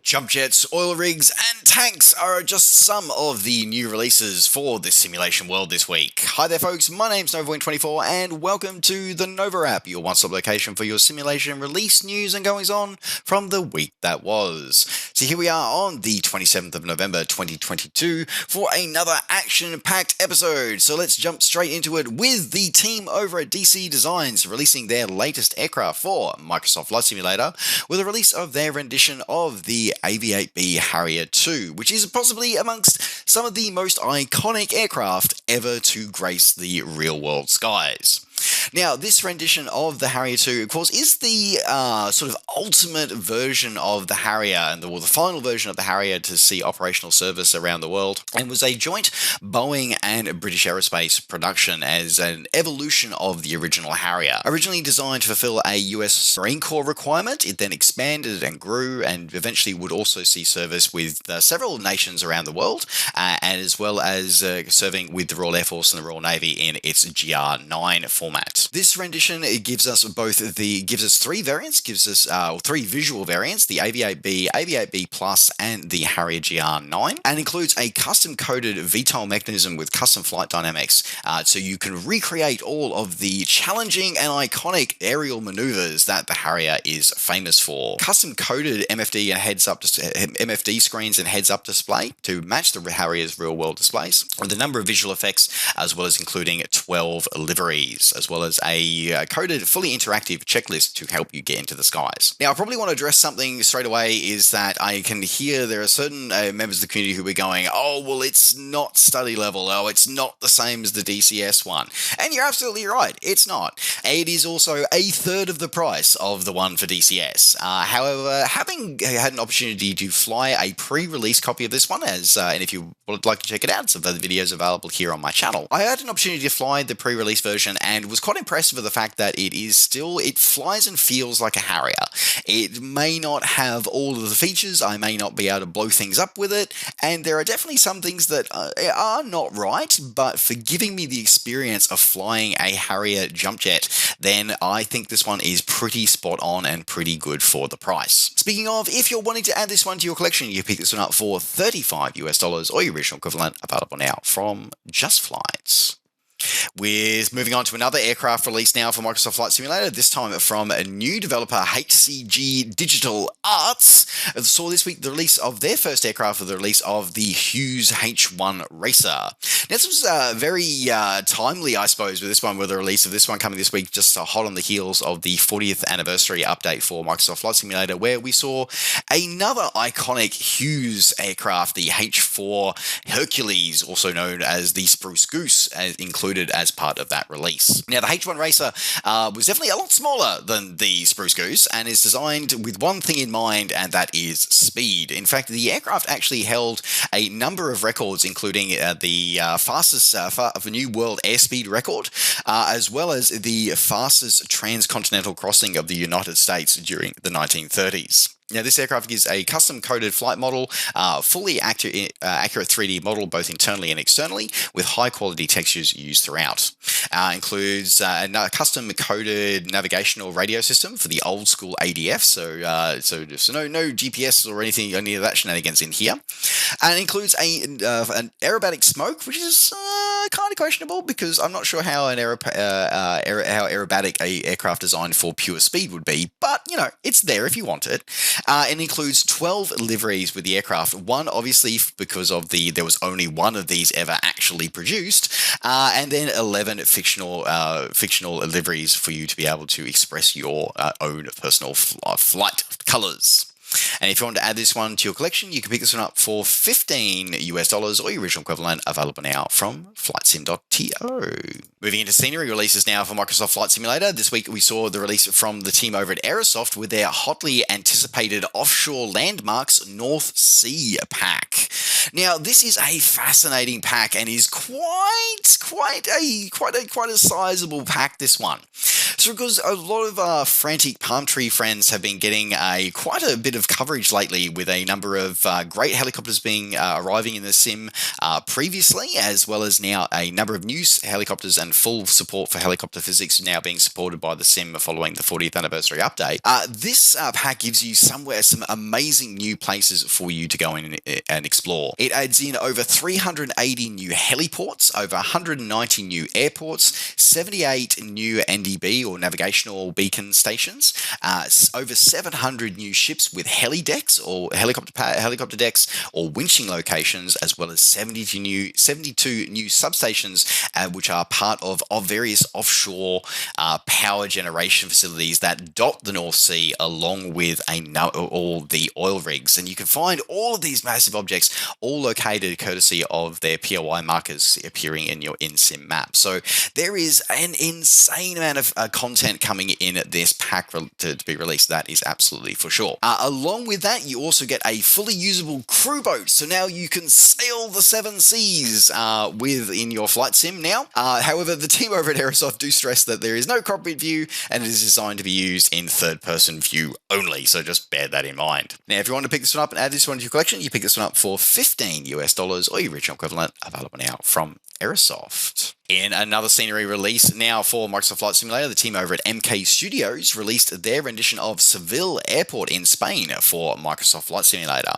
Jump jets, oil rigs, and tanks are just some of the new releases for this simulation world this week. Hi there folks, my name's NovaWrap and welcome to the NovaWrap, your one-stop location for your simulation release news and goings-on from the week that was. So here we are on the 27th of November 2022 for another action-packed episode. So let's jump straight into it with the team over at DC Designs releasing their latest aircraft for Microsoft Flight Simulator with a release of their rendition of the AV-8B Harrier 2, which is possibly amongst some of the most iconic aircraft ever to grace the real-world skies. Now, this rendition of the Harrier 2, of course, is the sort of ultimate version of the Harrier, and the final version of the Harrier to see operational service around the world, and was a joint Boeing and British Aerospace production as an evolution of the original Harrier. Originally designed to fulfill a US Marine Corps requirement, it then expanded and grew, and eventually would also see service with several nations around the world, and as well as serving with the Royal Air Force and the Royal Navy in its GR9 format. This rendition gives us three variants, three visual variants, the AV-8B, AV-8B Plus, and the Harrier GR9, and includes a custom-coded VTOL mechanism with custom flight dynamics, so you can recreate all of the challenging and iconic aerial maneuvers that the Harrier is famous for. Custom-coded MFD and MFD screens and heads-up display to match the Harrier's real-world displays, with a number of visual effects, as well as including 12 liveries, as well as a coded, fully interactive checklist to help you get into the skies. Now, I probably want to address something straight away, is that I can hear there are certain members of the community who are going, oh, well, it's not study level, oh, it's not the same as the DCS one. And you're absolutely right, it's not. It is also a third of the price of the one for DCS. However, having had an opportunity to fly a pre-release copy of this one, and if you would like to check it out, some of the videos available here on my channel, I had an opportunity to fly the pre-release version and was quite impressed with the fact that it flies and feels like a Harrier. It may not have all of the features, I may not be able to blow things up with it, and there are definitely some things that are not right, but for giving me the experience of flying a Harrier jump jet, then I think this one is pretty spot on and pretty good for the price. Speaking of, if you're wanting to add this one to your collection, you pick this one up for $35 or your original equivalent, available now from Just Flights. We're moving on to another aircraft release now for Microsoft Flight Simulator, this time from a new developer, HCG Digital Arts. Saw this week the release of their first aircraft with the release of the Hughes H-1 Racer. Now, this was very timely, I suppose, with the release of this one coming this week, just hot on the heels of the 40th anniversary update for Microsoft Flight Simulator, where we saw another iconic Hughes aircraft, the H-4 Hercules, also known as the Spruce Goose, included as part of that release. Now, the H-1 Racer was definitely a lot smaller than the Spruce Goose and is designed with one thing in mind, and that is speed. In fact, the aircraft actually held a number of records, including the fastest of a new world airspeed record, as well as the fastest transcontinental crossing of the United States during the 1930s. Now, this aircraft is a custom-coded flight model, fully accurate 3D model both internally and externally, with high-quality textures used throughout. Includes a custom-coded navigational radio system for the old-school ADF, so no GPS or any of that shenanigans in here. And it includes an aerobatic smoke, which is kind of questionable, because I'm not sure how an aerobatic aircraft designed for pure speed would be, but, it's there if you want it. It includes 12 liveries with the aircraft, one obviously because of there was only one of these ever actually produced, and then 11 fictional liveries for you to be able to express your own personal flight colours. And if you want to add this one to your collection, you can pick this one up for $15 or your original equivalent, available now from flightsim.to. Moving into scenery releases now for Microsoft Flight Simulator. This week we saw the release from the team over at Aerosoft with their hotly anticipated Offshore Landmarks North Sea pack. Now, this is a fascinating pack and is quite a sizable pack, this one. It's because a lot of frantic palm tree friends have been getting quite a bit of coverage lately, with a number of great helicopters being arriving in the sim previously, as well as now a number of new helicopters and full support for helicopter physics now being supported by the sim following the 40th anniversary update. This pack gives you some amazing new places for you to go in and explore. It adds in over 380 new heliports, over 190 new airports, 78 new NDB or navigational beacon stations, over 700 new ships with heli decks or helicopter decks or winching locations, as well as 72 new substations, which are part of various offshore power generation facilities that dot the North Sea, along with all the oil rigs. And you can find all of these massive objects, all located courtesy of their POI markers appearing in your in-sim map. So there is an insane amount of content coming in this pack to be released. That is absolutely for sure. Along with that, you also get a fully usable crew boat. So now you can sail the seven seas in your flight sim now. However, the team over at Aerosoft do stress that there is no cockpit view, and it is designed to be used in third-person view only. So just bear that in mind. Now, if you want to pick this one up and add this one to your collection, you pick this one up for $15 or your original equivalent, available now from Aerosoft. In another scenery release now for Microsoft Flight Simulator, the team over at MK Studios released their rendition of Seville Airport in Spain for Microsoft Flight Simulator.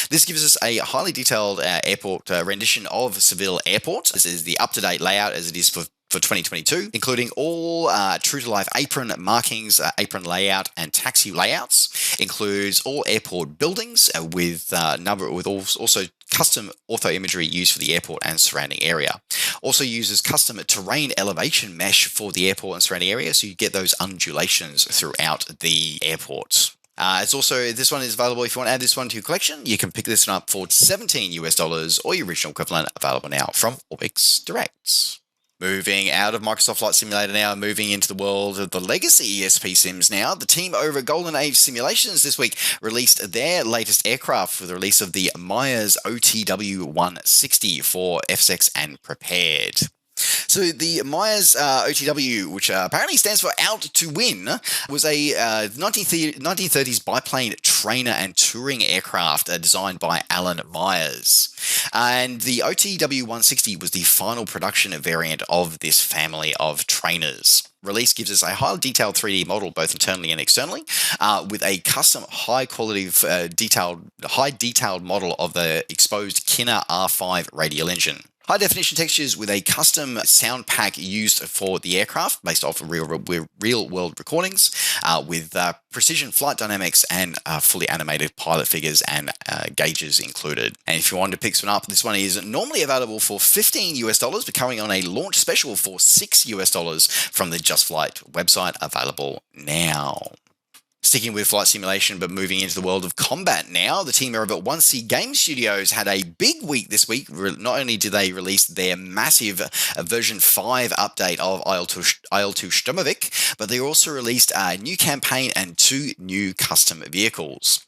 This gives us a highly detailed airport rendition of Seville Airport. This is the up-to-date layout as it is for 2022, including all true-to-life apron markings, apron layout, and taxi layouts. Includes all airport buildings with also custom ortho imagery used for the airport and surrounding area. Also uses custom terrain elevation mesh for the airport and surrounding area, so you get those undulations throughout the airport. This one is available if you want to add this one to your collection. You can pick this one up for $17 or your original equivalent, available now from Orbix Direct. Moving out of Microsoft Flight Simulator now, moving into the world of the legacy ESP sims now, the team over at Golden Age Simulations this week released their latest aircraft with the release of the Meyers OTW-160 for FSX and Prepared. So the Meyers OTW, which apparently stands for Out to Win, was a 1930s biplane trainer and touring aircraft designed by Alan Myers. And the OTW-160 was the final production variant of this family of trainers. Release gives us a highly detailed 3D model, both internally and externally, with a custom high-quality, detailed model of the exposed Kinner R5 radial engine. High-definition textures with a custom sound pack used for the aircraft based off of real-world recordings with precision flight dynamics and fully animated pilot figures and gauges included. And if you wanted to pick this one up, this one is normally available for $15, but coming on a launch special for $6 from the Just Flight website, available now. Sticking with flight simulation, but moving into the world of combat now, the team over at 1C Game Studios had a big week this week. Not only did they release their massive version 5 update of IL-2 Sturmovik, but they also released a new campaign and 2 new custom vehicles.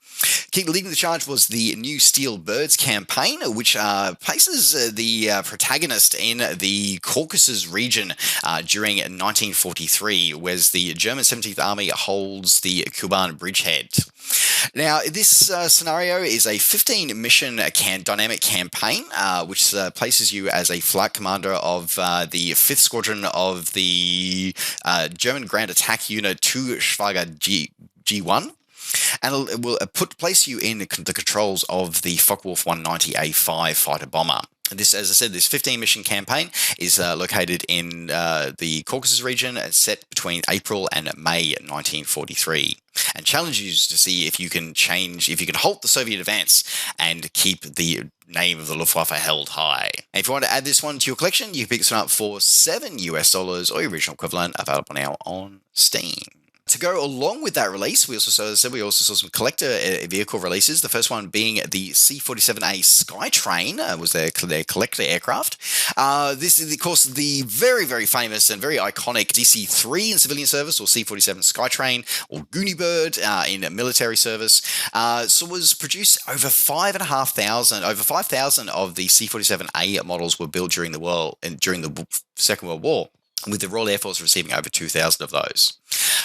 Leading the charge was the new Steel Birds campaign, which places the protagonist in the Caucasus region during 1943, whereas the German 17th Army holds the Kuban bridgehead. Now, this scenario is a 15-mission dynamic campaign, which places you as a flight commander of the 5th Squadron of the German Ground Attack Unit 2 Schwager G1. And it will place you in the controls of the Focke-Wulf 190A5 fighter bomber. This, as I said, this 15-mission campaign is located in the Caucasus region, set between April and May 1943, and challenges you to see if you can halt the Soviet advance and keep the name of the Luftwaffe held high. And if you want to add this one to your collection, you can pick this one up for $7 or your original equivalent, available now on Steam. To go along with that release, we also saw some collector vehicle releases. The first one being the C-47A Skytrain was their collector aircraft. This is, of course, the very, very famous and very iconic DC-3 in civilian service, or C-47 Skytrain, or Goonie Bird in military service. So was produced over 5,000 of the C-47A models were built during the Second World War. with the Royal Air Force receiving over 2,000 of those.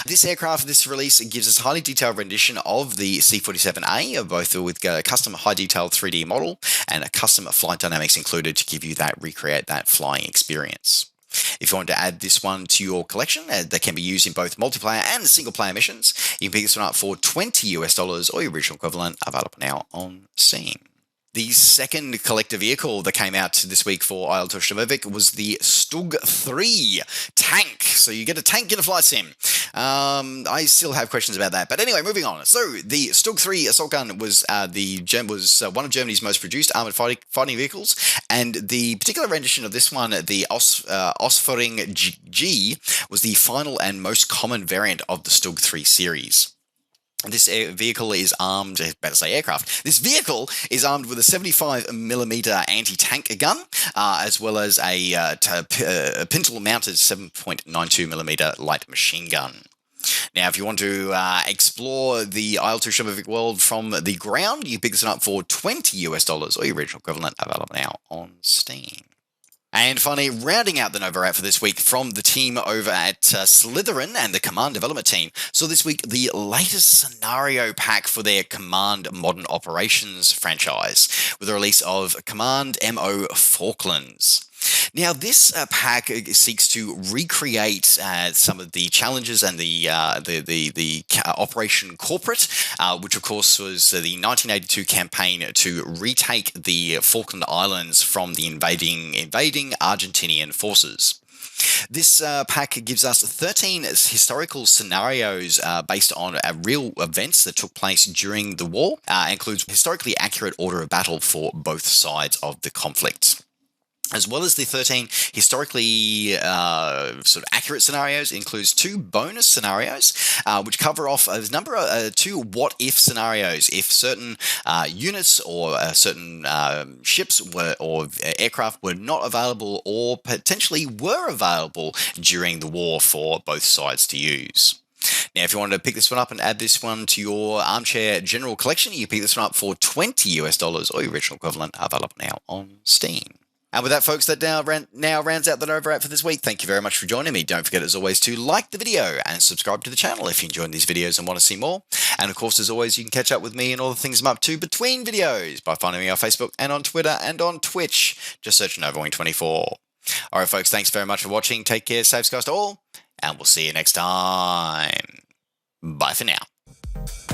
This aircraft, this release, gives us a highly detailed rendition of the C-47A, both with a custom high-detailed 3D model and a custom flight dynamics included to give you that, recreate that flying experience. If you want to add this one to your collection, they can be used in both multiplayer and single-player missions. You can pick this one up for $20 or your original equivalent, available now on Steam. The second collector vehicle that came out this week for IL was the StuG III tank. So you get a tank in a flight sim. I still have questions about that. But anyway, moving on. So the StuG III assault gun was one of Germany's most produced armored fighting vehicles. And the particular rendition of this one, the Ausf.G, was the final and most common variant of the StuG III series. This vehicle is armed, better say aircraft, this vehicle is armed with a 75mm anti-tank gun, as well as a pintle-mounted 7.92mm light machine gun. Now, if you want to explore the IL-2 world from the ground, you pick this one up for $20 or your original equivalent, available now on Steam. And finally, rounding out the NovaWrap for this week from the team over at Slytherin and the Command Development Team. So this week, the latest scenario pack for their Command Modern Operations franchise, with the release of Command MO Falklands. Now, this pack seeks to recreate some of the challenges and the Operation Corporate, which of course was the 1982 campaign to retake the Falkland Islands from the invading Argentinian forces. This pack gives us 13 historical scenarios based on real events that took place during the war, includes historically accurate order of battle for both sides of the conflict. As well as the 13 historically sort of accurate scenarios, includes 2 bonus scenarios, which cover off a number of 2 what-if scenarios. If certain units or certain ships or aircraft were not available or potentially were available during the war for both sides to use. Now, if you wanted to pick this one up and add this one to your armchair general collection, you pick this one up for $20 or your original equivalent, available now on Steam. And with that, folks, that now rounds out the NovaWrap for this week. Thank you very much for joining me. Don't forget, as always, to like the video and subscribe to the channel if you enjoyed these videos and want to see more. And of course, as always, you can catch up with me and all the things I'm up to between videos by finding me on Facebook and on Twitter and on Twitch. Just search NovaWing24. All right, folks, thanks very much for watching. Take care, safe skies to all, and we'll see you next time. Bye for now.